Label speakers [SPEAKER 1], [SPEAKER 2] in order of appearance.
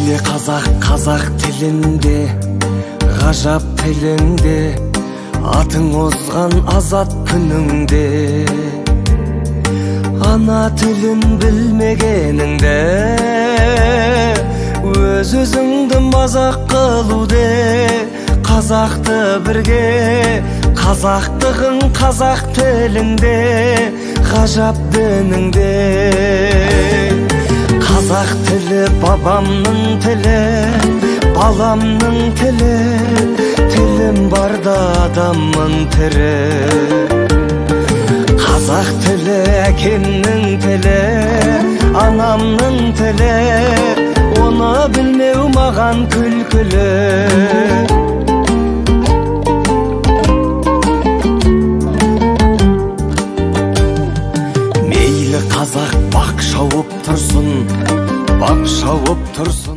[SPEAKER 1] Meyli қазақ тілінде, ғажап тіліңде, атың озған азат күніңде. Ана тілін білмегеніңде, өз-өзіңді мазақ қылуде. Қазақты бірге, қазақтығың қазақ тіліңде, ғажап дініңде. Қазақ тілі бабамның тілі, баламның тілі, тілім барда адаммын тірі. Қазақ тілі әкемнің тілі, анамның тілі, оны білмеу маған күлкілі. Мейлі қазақ бақ шауып тұрсын, бақ шауып тұрсын.